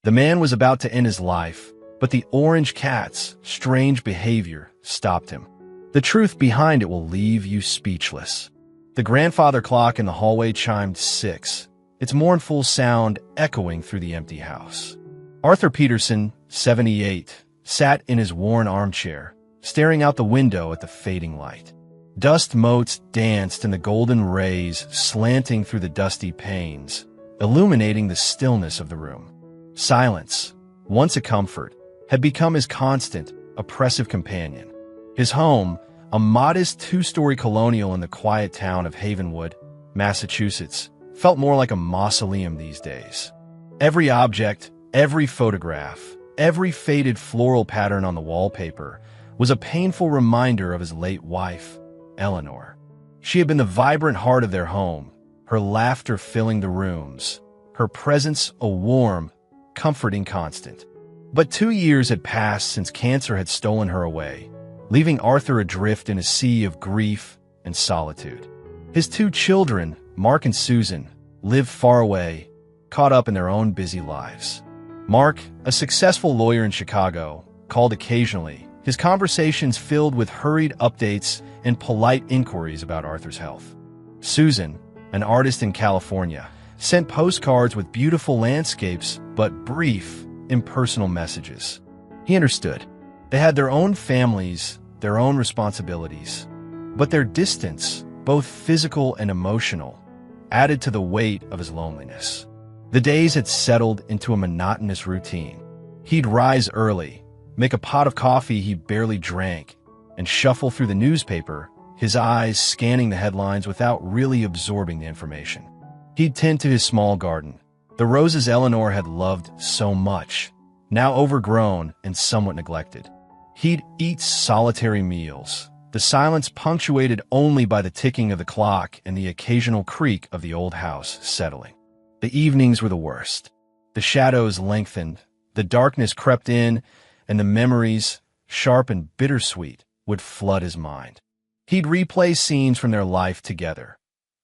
The man was about to end his life, but the orange cat's strange behavior stopped him. The truth behind it will leave you speechless. The grandfather clock in the hallway chimed 6, its mournful sound echoing through the empty house. Arthur Peterson, 78, sat in his worn armchair, staring out the window at the fading light. Dust motes danced in the golden rays slanting through the dusty panes, illuminating the stillness of the room. Silence, once a comfort, had become his constant, oppressive companion. His home, a modest two-story colonial in the quiet town of Havenwood, Massachusetts, felt more like a mausoleum these days. Every object, every photograph, every faded floral pattern on the wallpaper was a painful reminder of his late wife, Eleanor. She had been the vibrant heart of their home, her laughter filling the rooms, her presence a warm, comforting constant. But 2 years had passed since cancer had stolen her away, leaving Arthur adrift in a sea of grief and solitude. His 2 children, Mark and Susan, lived far away, caught up in their own busy lives. Mark, a successful lawyer in Chicago, called occasionally, his conversations filled with hurried updates and polite inquiries about Arthur's health. Susan, an artist in California, sent postcards with beautiful landscapes but brief, impersonal messages. He understood. They had their own families, their own responsibilities. But their distance, both physical and emotional, added to the weight of his loneliness. The days had settled into a monotonous routine. He'd rise early, make a pot of coffee he barely drank, and shuffle through the newspaper, his eyes scanning the headlines without really absorbing the information. He'd tend to his small garden, the roses Eleanor had loved so much, now overgrown and somewhat neglected. He'd eat solitary meals, the silence punctuated only by the ticking of the clock and the occasional creak of the old house settling. The evenings were the worst. The shadows lengthened, the darkness crept in, and the memories, sharp and bittersweet, would flood his mind. He'd replay scenes from their life together.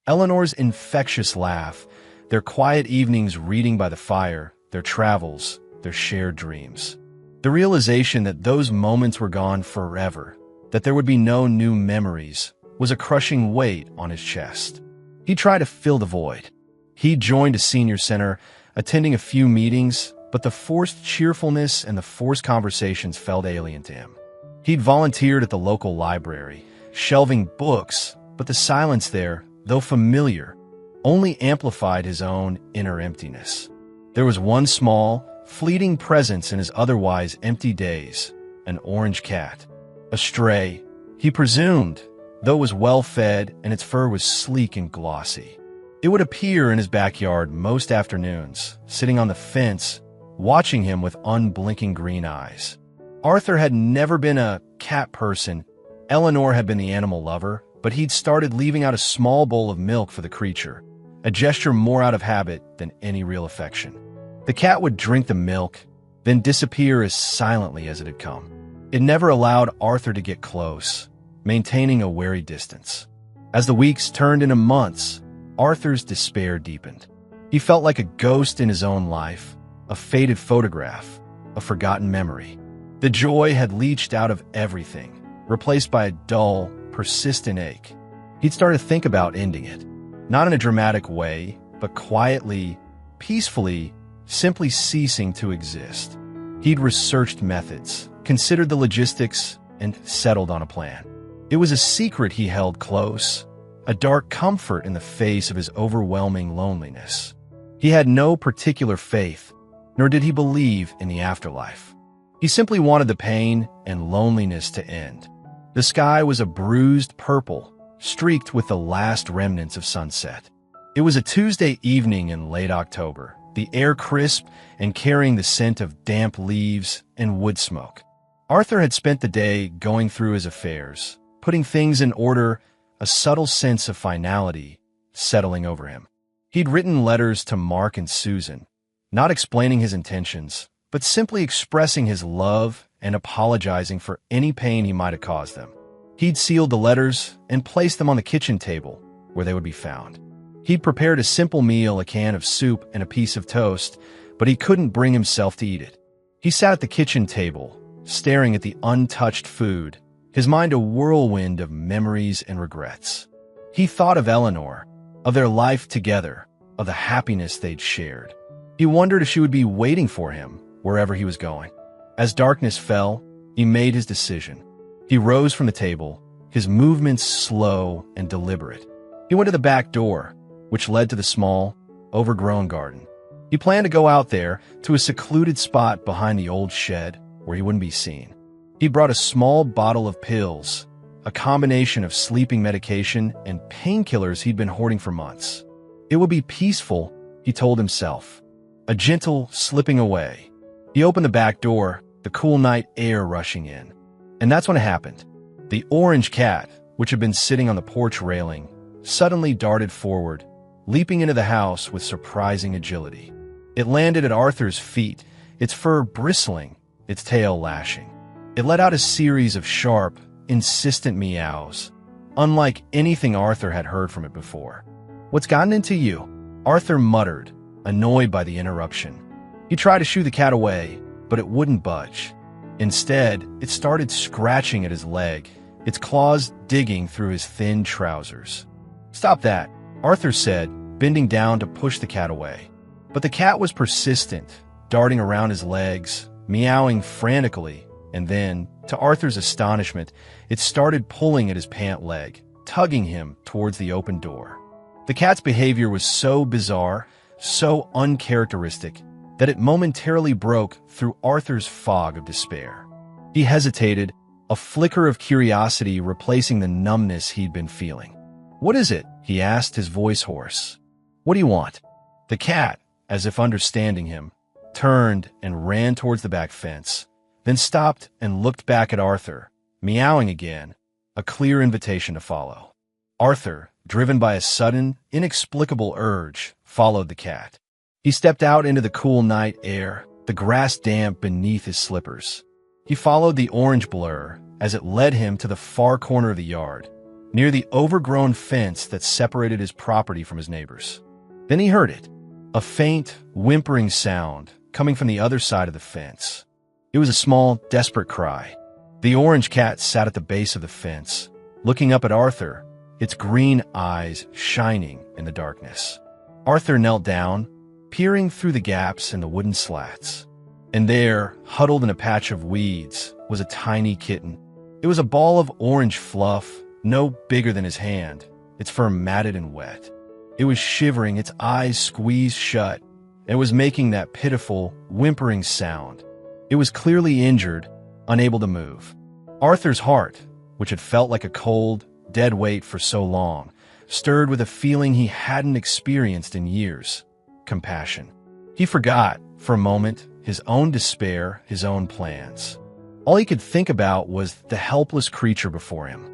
Eleanor's infectious laugh, their quiet evenings reading by the fire, their travels, their shared dreams. The realization that those moments were gone forever, that there would be no new memories, was a crushing weight on his chest. He tried to fill the void. He joined a senior center, attending a few meetings, but the forced cheerfulness and the forced conversations felt alien to him. He'd volunteered at the local library, shelving books, but the silence there, though familiar, only amplified his own inner emptiness. There was one small, fleeting presence in his otherwise empty days, an orange cat. A stray, he presumed, though it was well-fed and its fur was sleek and glossy. It would appear in his backyard most afternoons, sitting on the fence, watching him with unblinking green eyes. Arthur had never been a cat person. Eleanor had been the animal lover, but he'd started leaving out a small bowl of milk for the creature, a gesture more out of habit than any real affection. The cat would drink the milk, then disappear as silently as it had come. It never allowed Arthur to get close, maintaining a wary distance. As the weeks turned into months, Arthur's despair deepened. He felt like a ghost in his own life, a faded photograph, a forgotten memory. The joy had leached out of everything, replaced by a dull, persistent ache. He'd started to think about ending it, not in a dramatic way, but quietly, peacefully, simply ceasing to exist. He'd researched methods, considered the logistics, and settled on a plan. It was a secret he held close, a dark comfort in the face of his overwhelming loneliness. He had no particular faith, nor did he believe in the afterlife. He simply wanted the pain and loneliness to end. The sky was a bruised purple, streaked with the last remnants of sunset. It was a Tuesday evening in late October, the air crisp and carrying the scent of damp leaves and wood smoke. Arthur had spent the day going through his affairs, putting things in order, a subtle sense of finality settling over him. He'd written letters to Mark and Susan, not explaining his intentions, but simply expressing his love and apologizing for any pain he might have caused them. He'd sealed the letters and placed them on the kitchen table where they would be found. He'd prepared a simple meal, a can of soup and a piece of toast, but he couldn't bring himself to eat it. He sat at the kitchen table, staring at the untouched food, his mind a whirlwind of memories and regrets. He thought of Eleanor, of their life together, of the happiness they'd shared. He wondered if she would be waiting for him wherever he was going. As darkness fell, he made his decision. He rose from the table, his movements slow and deliberate. He went to the back door, which led to the small, overgrown garden. He planned to go out there to a secluded spot behind the old shed where he wouldn't be seen. He brought a small bottle of pills, a combination of sleeping medication and painkillers he'd been hoarding for months. It would be peaceful, he told himself. A gentle slipping away. He opened the back door, the cool night air rushing in. And that's when it happened. The orange cat, which had been sitting on the porch railing, suddenly darted forward, leaping into the house with surprising agility. It landed at Arthur's feet, its fur bristling, its tail lashing. It let out a series of sharp, insistent meows, unlike anything Arthur had heard from it before. "What's gotten into you?" Arthur muttered, annoyed by the interruption. He tried to shoo the cat away, but it wouldn't budge. Instead, it started scratching at his leg, its claws digging through his thin trousers. "Stop that," Arthur said, bending down to push the cat away. But the cat was persistent, darting around his legs, meowing frantically, and then, to Arthur's astonishment, it started pulling at his pant leg, tugging him towards the open door. The cat's behavior was so bizarre, so uncharacteristic, that it momentarily broke through Arthur's fog of despair. He hesitated, a flicker of curiosity replacing the numbness he'd been feeling. "What is it?" he asked, his voice hoarse. "What do you want?" The cat, as if understanding him, turned and ran towards the back fence, then stopped and looked back at Arthur, meowing again, a clear invitation to follow. Arthur, driven by a sudden, inexplicable urge, followed the cat. He stepped out into the cool night air, the grass damp beneath his slippers. He followed the orange blur as it led him to the far corner of the yard, near the overgrown fence that separated his property from his neighbors. Then he heard it, a faint, whimpering sound coming from the other side of the fence. It was a small, desperate cry. The orange cat sat at the base of the fence, looking up at Arthur, its green eyes shining in the darkness. Arthur knelt down, peering through the gaps in the wooden slats. And there, huddled in a patch of weeds, was a tiny kitten. It was a ball of orange fluff, no bigger than his hand, its fur matted and wet. It was shivering, its eyes squeezed shut, and was making that pitiful, whimpering sound. It was clearly injured, unable to move. Arthur's heart, which had felt like a cold, dead weight for so long, stirred with a feeling he hadn't experienced in years: compassion. He forgot, for a moment, his own despair, his own plans. All he could think about was the helpless creature before him.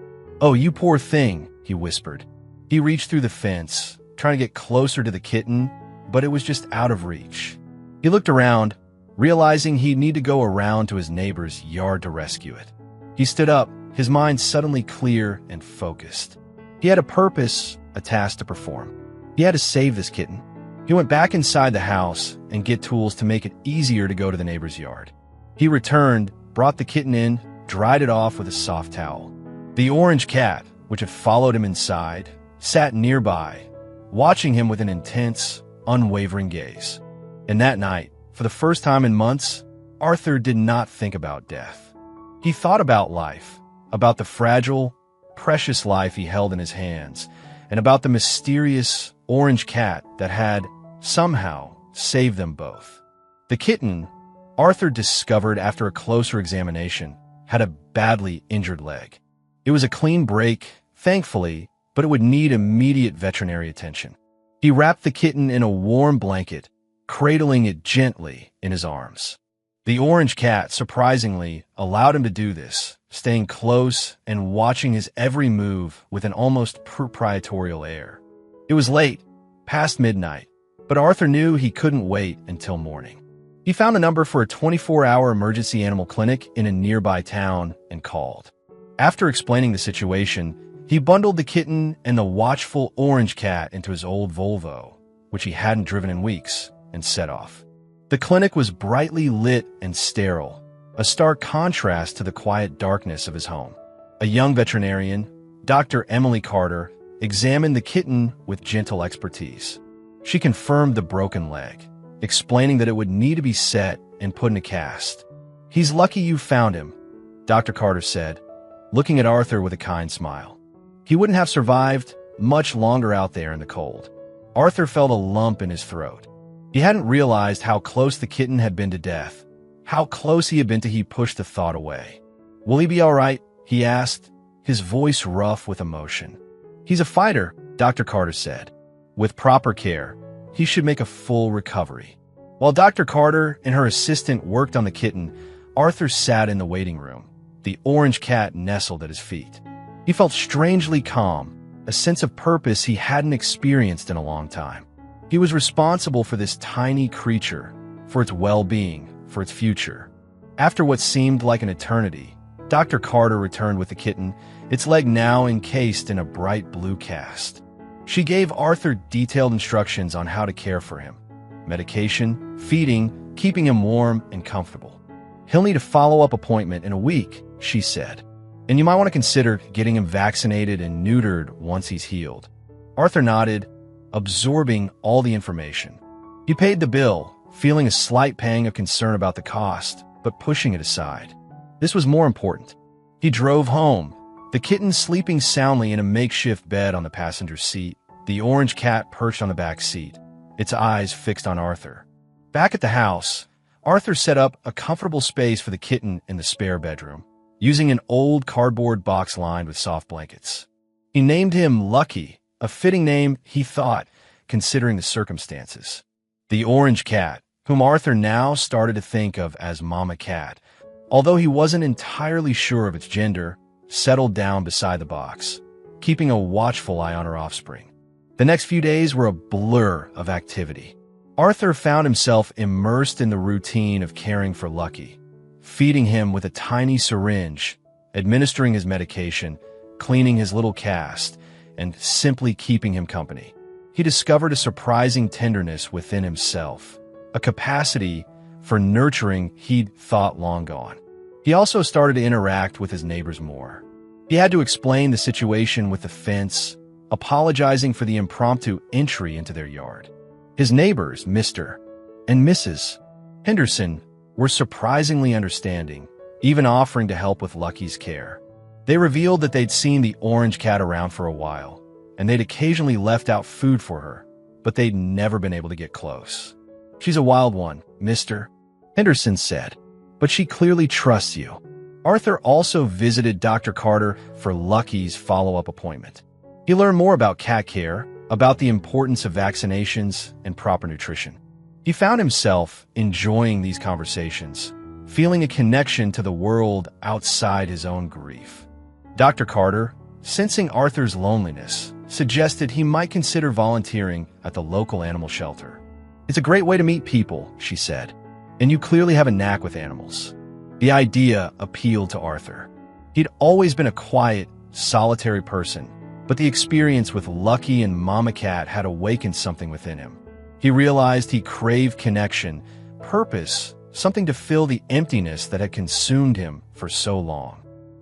"Oh, you poor thing," he whispered. He reached through the fence, trying to get closer to the kitten, but it was just out of reach. He looked around, realizing he'd need to go around to his neighbor's yard to rescue it. He stood up, his mind suddenly clear and focused. He had a purpose, a task to perform. He had to save this kitten. He went back inside the house and get tools to make it easier to go to the neighbor's yard. He returned, brought the kitten in, dried it off with a soft towel. The orange cat, which had followed him inside, sat nearby, watching him with an intense, unwavering gaze. And that night, for the first time in months, Arthur did not think about death. He thought about life, about the fragile, precious life he held in his hands, and about the mysterious orange cat that had, somehow, saved them both. The kitten, Arthur discovered after a closer examination, had a badly injured leg. It was a clean break, thankfully, but it would need immediate veterinary attention. He wrapped the kitten in a warm blanket, cradling it gently in his arms. The orange cat, surprisingly, allowed him to do this, staying close and watching his every move with an almost proprietorial air. It was late, past midnight, but Arthur knew he couldn't wait until morning. He found a number for a 24-hour emergency animal clinic in a nearby town and called. After explaining the situation, he bundled the kitten and the watchful orange cat into his old Volvo, which he hadn't driven in weeks, and set off. The clinic was brightly lit and sterile, a stark contrast to the quiet darkness of his home. A young veterinarian, Dr. Emily Carter, examined the kitten with gentle expertise. She confirmed the broken leg, explaining that it would need to be set and put in a cast. "He's lucky you found him," Dr. Carter said, looking at Arthur with a kind smile. "He wouldn't have survived much longer out there in the cold." Arthur felt a lump in his throat. He hadn't realized how close the kitten had been to death, how close he had been till he pushed the thought away. "Will he be all right?" he asked, his voice rough with emotion. "He's a fighter," Dr. Carter said. "With proper care, he should make a full recovery." While Dr. Carter and her assistant worked on the kitten, Arthur sat in the waiting room, the orange cat nestled at his feet. He felt strangely calm, a sense of purpose he hadn't experienced in a long time. He was responsible for this tiny creature, for its well-being, for its future. After what seemed like an eternity, Dr. Carter returned with the kitten, its leg now encased in a bright blue cast. She gave Arthur detailed instructions on how to care for him: medication, feeding, keeping him warm and comfortable. "He'll need a follow-up appointment in a week," she said. "And you might want to consider getting him vaccinated and neutered once he's healed." Arthur nodded, absorbing all the information. He paid the bill, feeling a slight pang of concern about the cost, but pushing it aside. This was more important. He drove home, the kitten sleeping soundly in a makeshift bed on the passenger seat, the orange cat perched on the back seat, its eyes fixed on Arthur. Back at the house, Arthur set up a comfortable space for the kitten in the spare bedroom, using an old cardboard box lined with soft blankets. He named him Lucky, a fitting name, he thought, considering the circumstances. The orange cat, whom Arthur now started to think of as Mama Cat, although he wasn't entirely sure of its gender, settled down beside the box, keeping a watchful eye on her offspring. The next few days were a blur of activity. Arthur found himself immersed in the routine of caring for Lucky, feeding him with a tiny syringe, administering his medication, cleaning his little cast, and simply keeping him company. He discovered a surprising tenderness within himself, a capacity for nurturing he'd thought long gone. He also started to interact with his neighbors more. He had to explain the situation with the fence, apologizing for the impromptu entry into their yard. His neighbors, Mr. and Mrs. Henderson, were surprisingly understanding, even offering to help with Lucky's care. They revealed that they'd seen the orange cat around for a while, and they'd occasionally left out food for her, but they'd never been able to get close. "She's a wild one," Mr. Henderson said, "but she clearly trusts you." Arthur also visited Dr. Carter for Lucky's follow-up appointment. He learned more about cat care, about the importance of vaccinations and proper nutrition. He found himself enjoying these conversations, feeling a connection to the world outside his own grief. Dr. Carter, sensing Arthur's loneliness, suggested he might consider volunteering at the local animal shelter. "It's a great way to meet people," she said, "and you clearly have a knack with animals." The idea appealed to Arthur. He'd always been a quiet, solitary person, but the experience with Lucky and Mama Cat had awakened something within him. He realized he craved connection, purpose, something to fill the emptiness that had consumed him for so long.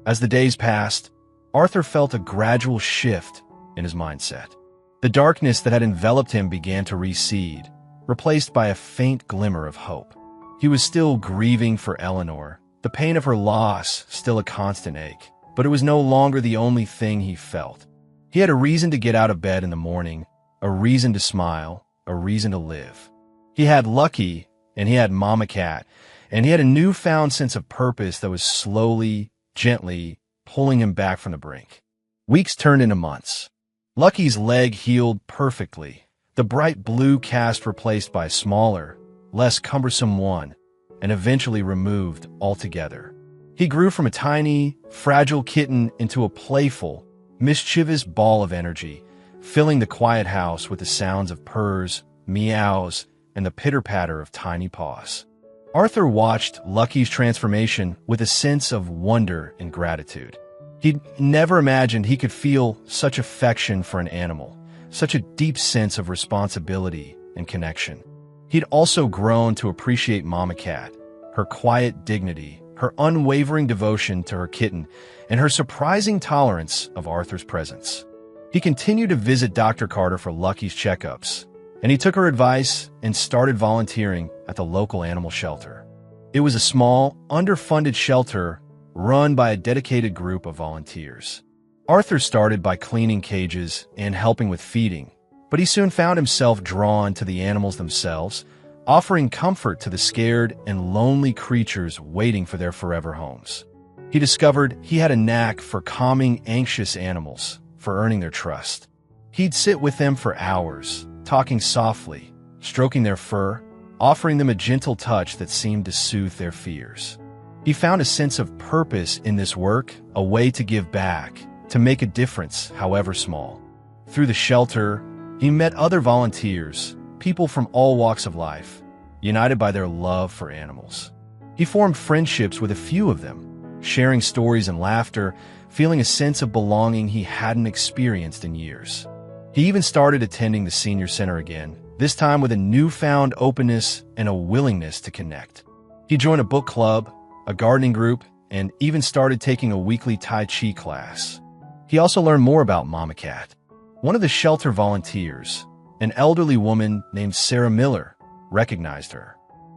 As the days passed, Arthur felt a gradual shift in his mindset. The darkness that had enveloped him began to recede, replaced by a faint glimmer of hope. He was still grieving for Eleanor, the pain of her loss still a constant ache, but it was no longer the only thing he felt. He had a reason to get out of bed in the morning, a reason to smile, a reason to live. He had Lucky, and he had Mama Cat, and he had a newfound sense of purpose that was slowly, gently pulling him back from the brink. Weeks turned into months. Lucky's leg healed perfectly, the bright blue cast replaced by a smaller, less cumbersome one, and eventually removed altogether. He grew from a tiny, fragile kitten into a playful, mischievous ball of energy, filling the quiet house with the sounds of purrs, meows, and the pitter-patter of tiny paws. Arthur watched Lucky's transformation with a sense of wonder and gratitude. He'd never imagined he could feel such affection for an animal, such a deep sense of responsibility and connection. He'd also grown to appreciate Mama Cat, her quiet dignity, her unwavering devotion to her kitten, and her surprising tolerance of Arthur's presence. He continued to visit Dr. Carter for Lucky's checkups, and he took her advice and started volunteering at the local animal shelter. It was a small, underfunded shelter run by a dedicated group of volunteers. Arthur started by cleaning cages and helping with feeding, but he soon found himself drawn to the animals themselves, offering comfort to the scared and lonely creatures waiting for their forever homes. He discovered he had a knack for calming anxious animals, for earning their trust. He'd sit with them for hours, talking softly, stroking their fur, offering them a gentle touch that seemed to soothe their fears. He found a sense of purpose in this work, a way to give back, to make a difference, however small. Through the shelter, he met other volunteers, people from all walks of life, united by their love for animals. He formed friendships with a few of them, sharing stories and laughter, feeling a sense of belonging he hadn't experienced in years. He even started attending the senior center again, this time with a newfound openness and a willingness to connect. He joined a book club, a gardening group, and even started taking a weekly Tai Chi class. He also learned more about Mama Cat. One of the shelter volunteers, an elderly woman named Sarah Miller, recognized her.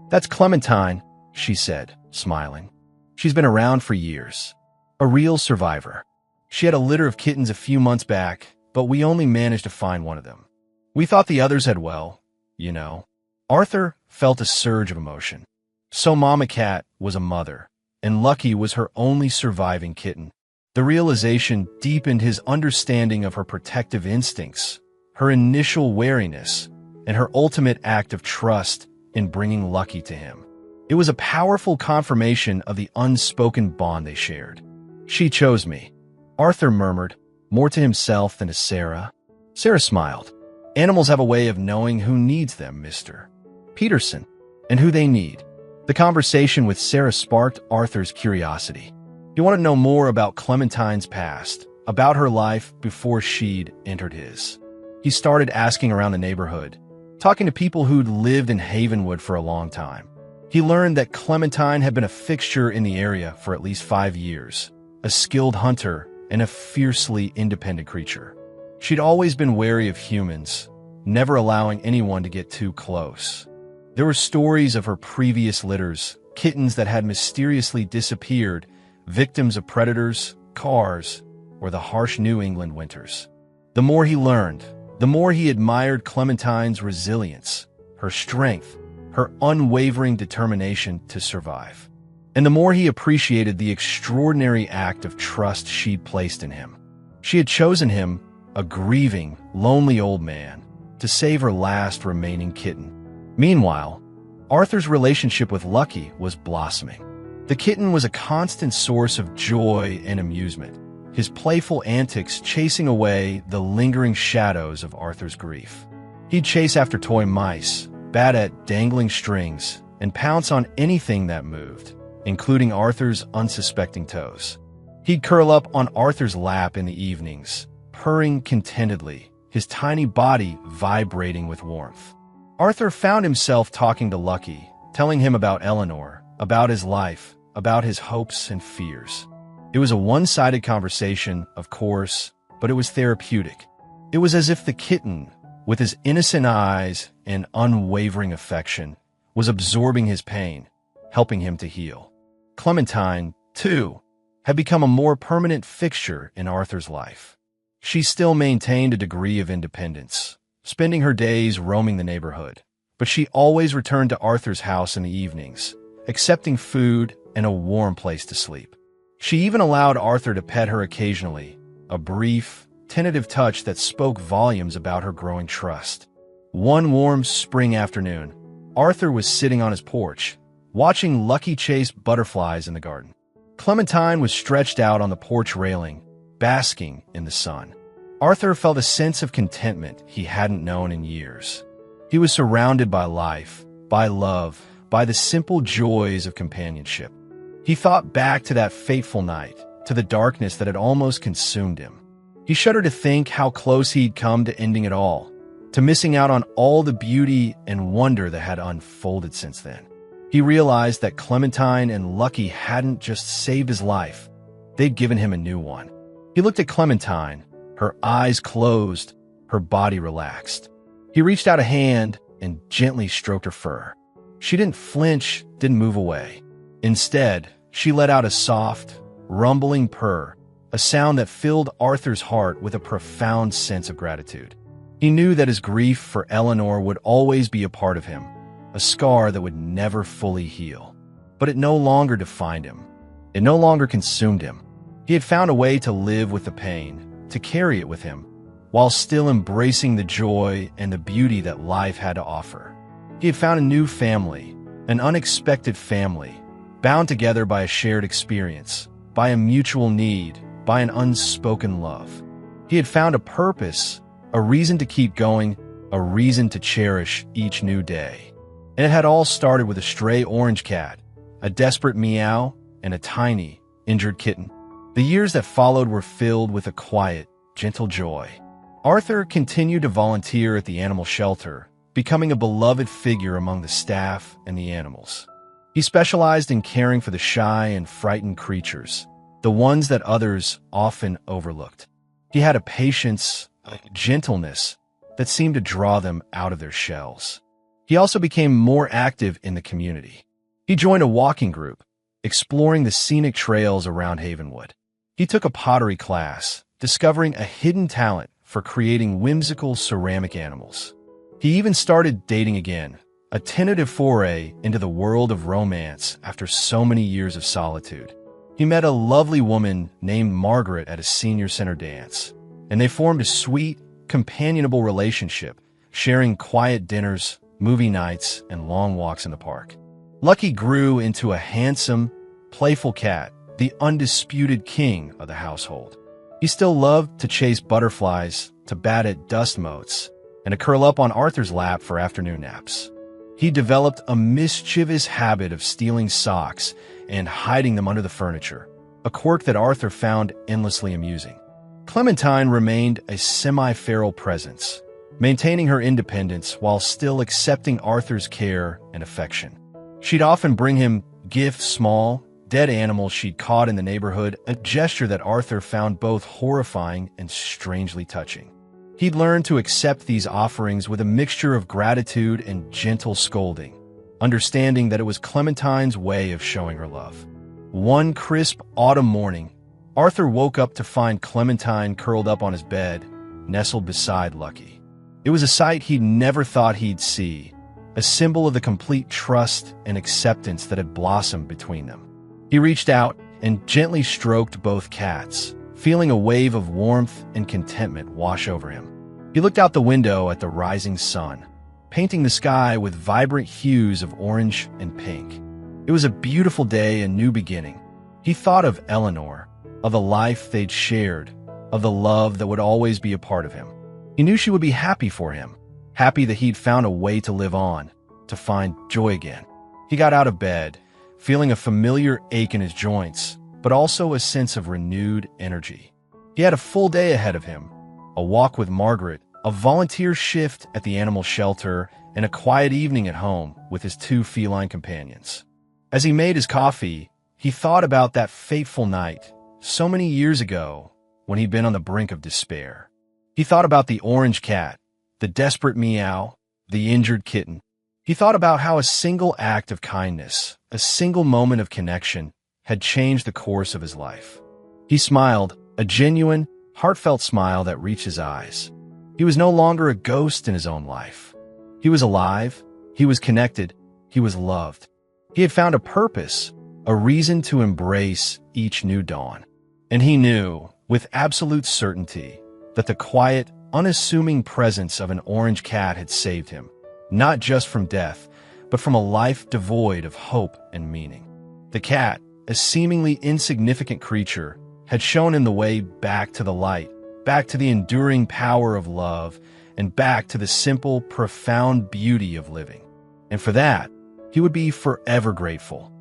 "That's Clementine," she said, smiling. "She's been around for years. A real survivor. She had a litter of kittens a few months back, but we only managed to find one of them. We thought the others had, well, you know." Arthur felt a surge of emotion. So Mama Cat was a mother, and Lucky was her only surviving kitten. The realization deepened his understanding of her protective instincts, her initial wariness, and her ultimate act of trust in bringing Lucky to him. It was a powerful confirmation of the unspoken bond they shared. "She chose me," Arthur murmured, more to himself than to Sarah. Sarah smiled. "Animals have a way of knowing who needs them, Mr. Peterson, and who they need." The conversation with Sarah sparked Arthur's curiosity. He wanted to know more about Clementine's past, about her life before she'd entered his. He started asking around the neighborhood, talking to people who'd lived in Havenwood for a long time. He learned that Clementine had been a fixture in the area for at least 5 years, a skilled hunter and a fiercely independent creature. She'd always been wary of humans, never allowing anyone to get too close. There were stories of her previous litters, kittens that had mysteriously disappeared, victims of predators, cars, or the harsh New England winters. The more he learned, the more he admired Clementine's resilience, her strength, her unwavering determination to survive. And the more he appreciated the extraordinary act of trust she'd placed in him. She had chosen him, a grieving, lonely old man, to save her last remaining kitten. Meanwhile, Arthur's relationship with Lucky was blossoming. The kitten was a constant source of joy and amusement, his playful antics chasing away the lingering shadows of Arthur's grief. He'd chase after toy mice, bat at dangling strings, and pounce on anything that moved, including Arthur's unsuspecting toes. He'd curl up on Arthur's lap in the evenings, purring contentedly, his tiny body vibrating with warmth. Arthur found himself talking to Lucky, telling him about Eleanor, about his life, about his hopes and fears. It was a one-sided conversation, of course, but it was therapeutic. It was as if the kitten, with his innocent eyes and unwavering affection, was absorbing his pain, helping him to heal. Clementine, too, had become a more permanent fixture in Arthur's life. She still maintained a degree of independence, spending her days roaming the neighborhood, but she always returned to Arthur's house in the evenings, accepting food and a warm place to sleep. She even allowed Arthur to pet her occasionally, a brief, tentative touch that spoke volumes about her growing trust. One warm spring afternoon, Arthur was sitting on his porch, watching Lucky chase butterflies in the garden. Clementine was stretched out on the porch railing, basking in the sun. Arthur felt a sense of contentment he hadn't known in years. He was surrounded by life, by love, by the simple joys of companionship. He thought back to that fateful night, to the darkness that had almost consumed him. He shuddered to think how close he'd come to ending it all, to missing out on all the beauty and wonder that had unfolded since then. He realized that Clementine and Lucky hadn't just saved his life, they'd given him a new one. He looked at Clementine, her eyes closed, her body relaxed. He reached out a hand and gently stroked her fur. She didn't flinch, didn't move away. Instead, she let out a soft, rumbling purr, a sound that filled Arthur's heart with a profound sense of gratitude. He knew that his grief for Eleanor would always be a part of him, a scar that would never fully heal. But it no longer defined him. It no longer consumed him. He had found a way to live with the pain, to carry it with him, while still embracing the joy and the beauty that life had to offer. He had found a new family, an unexpected family, bound together by a shared experience, by a mutual need, by an unspoken love. He had found a purpose, a reason to keep going, a reason to cherish each new day. And it had all started with a stray orange cat, a desperate meow, and a tiny, injured kitten. The years that followed were filled with a quiet, gentle joy. Arthur continued to volunteer at the animal shelter, becoming a beloved figure among the staff and the animals. He specialized in caring for the shy and frightened creatures, the ones that others often overlooked. He had a patience, a gentleness that seemed to draw them out of their shells. He also became more active in the community. He joined a walking group, exploring the scenic trails around Havenwood. He took a pottery class, discovering a hidden talent for creating whimsical ceramic animals. He even started dating again, a tentative foray into the world of romance after so many years of solitude. He met a lovely woman named Margaret at a senior center dance, and they formed a sweet, companionable relationship, sharing quiet dinners, movie nights, and long walks in the park. Lucky grew into a handsome, playful cat, the undisputed king of the household. He still loved to chase butterflies, to bat at dust motes, and to curl up on Arthur's lap for afternoon naps. He developed a mischievous habit of stealing socks and hiding them under the furniture, a quirk that Arthur found endlessly amusing. Clementine remained a semi-feral presence, maintaining her independence while still accepting Arthur's care and affection. She'd often bring him gifts, small, dead animals she'd caught in the neighborhood, a gesture that Arthur found both horrifying and strangely touching. He'd learned to accept these offerings with a mixture of gratitude and gentle scolding, understanding that it was Clementine's way of showing her love. One crisp autumn morning, Arthur woke up to find Clementine curled up on his bed, nestled beside Lucky. It was a sight he'd never thought he'd see, a symbol of the complete trust and acceptance that had blossomed between them. He reached out and gently stroked both cats, feeling a wave of warmth and contentment wash over him. He looked out the window at the rising sun, painting the sky with vibrant hues of orange and pink. It was a beautiful day, a new beginning. He thought of Eleanor, of the life they'd shared, of the love that would always be a part of him. He knew she would be happy for him, happy that he'd found a way to live on, to find joy again. He got out of bed, feeling a familiar ache in his joints, but also a sense of renewed energy. He had a full day ahead of him, a walk with Margaret, a volunteer shift at the animal shelter, and a quiet evening at home with his two feline companions. As he made his coffee, he thought about that fateful night, so many years ago, when he'd been on the brink of despair. He thought about the orange cat, the desperate meow, the injured kitten. He thought about how a single act of kindness, a single moment of connection, had changed the course of his life. He smiled, a genuine, heartfelt smile that reached his eyes. He was no longer a ghost in his own life. He was alive, he was connected, he was loved. He had found a purpose, a reason to embrace each new dawn. And he knew, with absolute certainty, that the quiet, unassuming presence of an orange cat had saved him, not just from death, but from a life devoid of hope and meaning. The cat, a seemingly insignificant creature, had shown him the way back to the light, back to the enduring power of love, and back to the simple, profound beauty of living. And for that, he would be forever grateful.